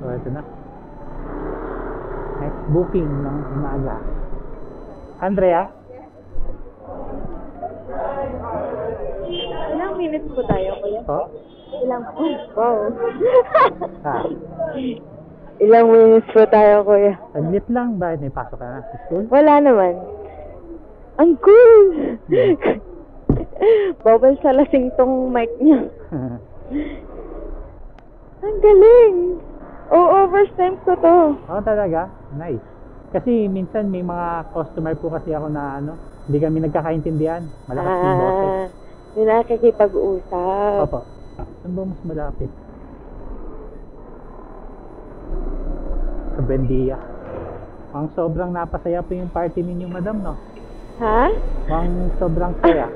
So ito na. Next booking ng umaga. Andrea? Ilang minutes po tayo, kuya? Po? Ilang po? Wow. Ah, Ilang minutes po tayo, kuya? saglit lang. Bakit may pasok ka na sa school? Wala naman. Ang cool! Bawal sa lasing tong mic niya. Ang galing! Oo, first time ko to. Oh, talaga? Nice. Kasi minsan may mga customer po kasi ako na hindi kami nagkakaintindihan. Malakas yung boses. Yung nakikipag-usap. Opo. Saan ba mas malapit? Sa Buendia. Ang sobrang napasaya po yung party ninyo, madam, no? Ha? Ang sobrang saya.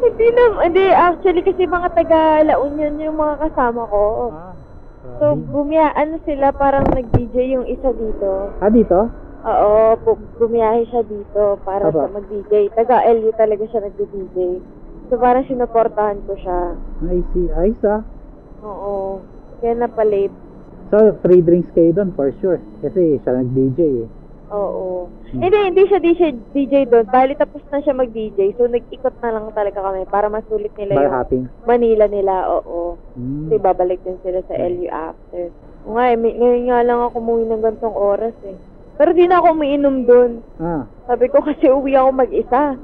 Hindi, actually kasi mga taga La Union yung mga kasama ko. Ah, So, sila parang nag-DJ yung isa dito. Ah, dito? Oo, bumiyahe siya dito para Aba. sa mag-DJ. Taga LU talaga siya nag-DJ. So, parang sinuportahan ko siya. I see. Ayos ah. Oo. Kaya napalate. So, free drinks kayo doon for sure. Kasi siya nag-DJ eh. Oo. Hindi siya DJ doon. Bali, tapos na siya mag-DJ. So, nag-ikot na lang talaga kami para masulit nila Bar yung hopping. Manila nila. Oo. Kasi babalik din sila sa LU after. O nga, ngayon nga lang ako umuwi ng gantong oras eh. Pero di na ako umiinom doon. Ah. Sabi ko kasi uwi ako mag-isa.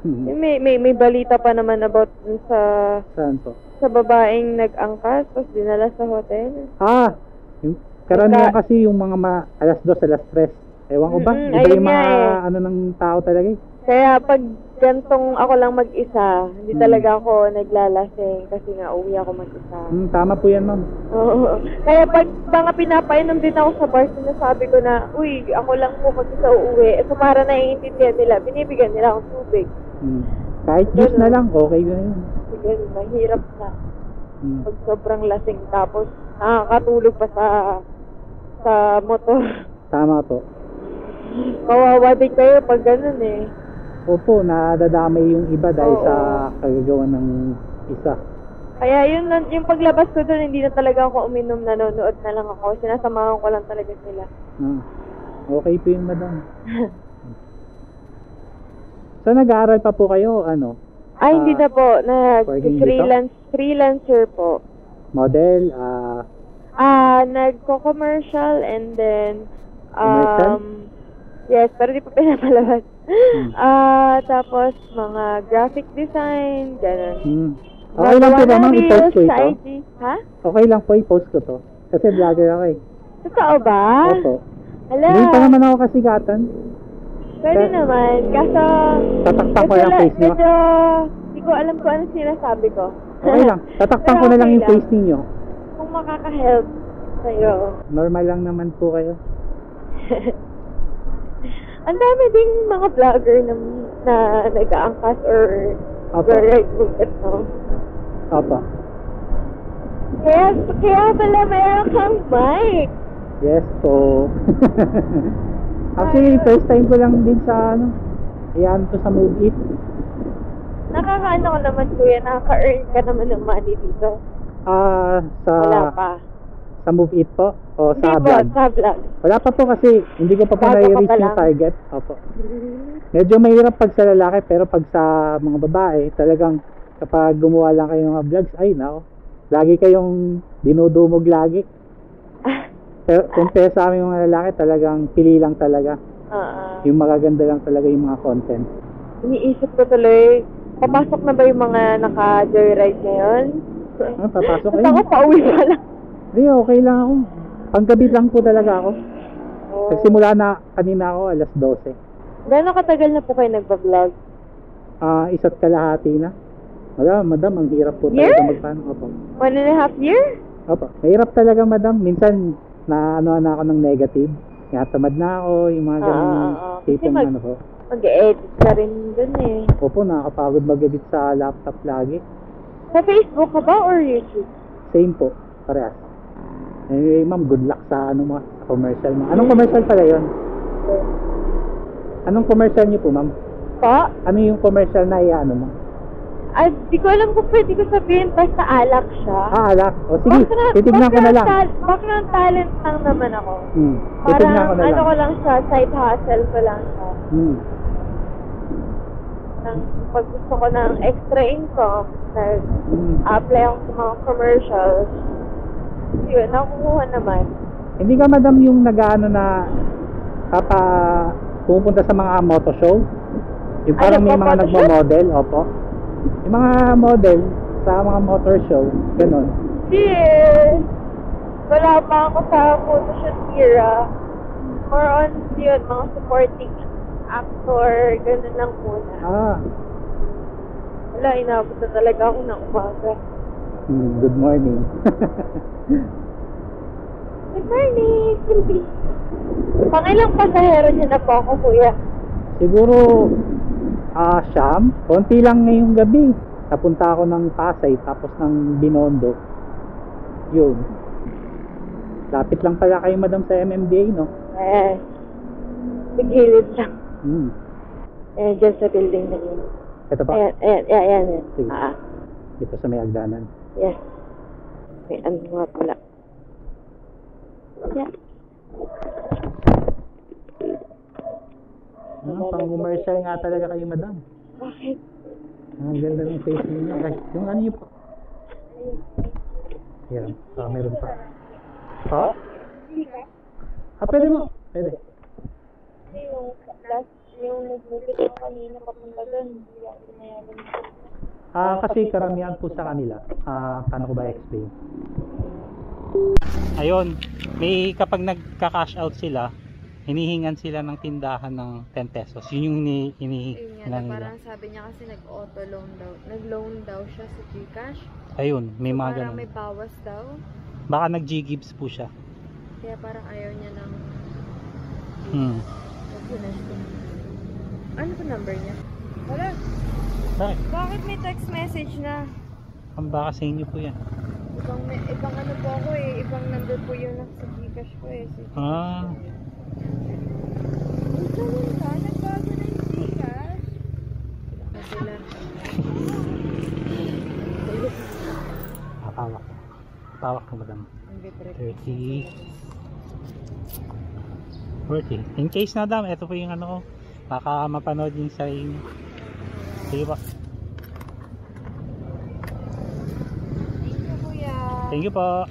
May balita pa naman about dun Saan po? sa babaeng nag-angkas tapos dinala sa hotel. Ah! Yung, karamihan kasi yung mga alas 2, alas 3. Ewan ko ba? Iba ayun yung nga mga ng tao talaga eh. Kaya pag gantong ako lang mag-isa, hindi talaga ako naglalasing kasi nga uwi ako mag-isa. Tama po yan, ma'am. Oo. Kaya pag mga pinapainom din ako sa bar, sinasabi ko na, uy, ako lang po mag-isa uuwi. So para naiintindihan nila, binibigyan nila akong tubig. Kahit juice na lang, okay na yun. Sige, mahirap na. Pag sobrang lasing tapos nakakatulog pa sa motor. Tama po. Kawawa din kayo pag ganun eh. Opo, nadadamay yung iba dahil sa kagagawan ng isa. Kaya yun lang, yung paglabas ko doon, hindi na talaga ako uminom, nanonood na lang ako. Sinasamahan ko lang talaga sila. Okay po yun, madam. So, nag-aaral pa po kayo, Ay, hindi na po. working Freelancer po. Model, Nagko-commercial and then, Commercial? yes, pero di pa pinapalabas. Tapos, mga graphic design, ganun. Okay lang po ba, ma'am, i-post ko ito? Sa IG. Ha? Okay lang po, i-post ko to. Kasi vlogger ako eh. Totoo ba? Opo. Hala. Hindi pa naman ako kasigatan. Pwede naman. Kaso, tatakpan ko yung face niyo. medyo, hindi ko alam kung ano sinasabi ko. Okay lang. Tatakpan ko na lang yung face niyo. Kung makaka-help sa'yo. Normal lang naman po kayo. Ang dami ding mga vlogger na nag-aangkas or nag-write book ito. Opo. Kaya pala meron kang mic. Yes po. Actually, first time ko lang din sa ayan to sa Move It. Nakakaano ka naman kuya, nakaka-earn ka naman ng money dito. Wala pa. Sa Move It po? O Hindi sa po, vlog? sa vlog. Wala pa po kasi hindi ko pa po Bago na-reach pa yung lang. target. Opo. Medyo mahirap pag sa lalaki pero pag sa mga babae, talagang kapag gumawa lang kayo ng mga vlogs, ay nako, lagi kayong dinudumog lagi. Pero compare sa aming mga lalaki, talagang pili lang talaga. Yung magaganda lang talaga yung mga content. Iniisip ko tuloy, papasok na ba yung mga naka-joyride ngayon? Papasok Basta ako pauwi pa lang. Hindi, okay lang ako. Panggabi lang po talaga ako. Nagsimula na kanina ako, alas 12. Gano'ng katagal na po kayo nagpa-vlog? Isa't kalahati na. Wala, madam, ang hirap po Year? talaga magpaano. Opo. 1.5 year? Opo. Mahirap talaga, madam. Minsan, na ako ng negative. Tamad na ako, yung mga ganun tipong po. Mag-edit ka rin dun eh. Opo, nakakapagod mag-edit sa laptop lagi. Sa Facebook ka ba or YouTube? Same po, parehas. Anyway, ma'am, good luck sa mga commercial mo. Anong commercial pala yun? Anong commercial niyo po, ma'am? Pa? Ano yung commercial na mo? Ay, di ko alam kung pwede ko sabihin, basta alak siya. Alak. O sige, titignan ko na lang. Background talent lang naman ako. Titignan Parang ko na lang. ano ko lang siya, side hustle ko lang siya. Pag gusto ko ng extra income, apply ako sa mga commercials, yun, nakukuha naman. Hindi ka madam yung nag-ano na pupunta sa mga moto show? Yung parang may mga nagmo-model, opo. Yung mga model sa mga motor show, gano'n. Yes! Wala pa ako sa photoshoot era. More on yun, mga supporting actor, gano'n lang muna. Wala, inabot na talaga ako ng umaga. Good morning. Good morning, Silvi. Pangilang pasahero niya na po ako, kuya? Siguro, siyam. Konti lang ngayong gabi. Napunta ako ng Pasay, tapos ng Binondo. Yun. Lapit lang pala kayo, madam, sa MMDA, no? Sigilid lang. Dyan sa building na yun. Ito pa? Ayan. Sige. Dito sa may agdanan. Yes. May ano nga pala. Yeah. Pang-commercial nga talaga kayo, madam. Bakit? Ang ganda ng face niyo. Ay, yung ano niyo po? Yan. Meron pa. Pwede mo. Pwede. Yung nag-move ko kanina papunta doon, hindi ako pinayagan. Kasi karamihan po sa kanila. Paano ko ba explain? Ayun, may kapag nagka-cash out sila, hinihingan sila ng tindahan ng 10 pesos. Yun yung hinihingan nila. Parang sabi niya kasi nag-auto loan daw. Nag-loan daw siya sa Gcash. Ayun, may mga parang ganun. may bawas daw. Baka nag-G-Gibbs po siya. Kaya parang ayaw niya ng ano po number niya? Wala. Bakit may text message na? Ang baka sa inyo po yan. Ibang ano po ako eh. Ibang number po yung nasa Gcash ko eh. Ganun ka? Nagbago na yung Gcash? Sila. Pawak ka, madam. 30. 40. In case na, dam, ito po yung ano ko. Baka mapanood yung sa inyo. Sige po. Thank you, kuya. Thank you po.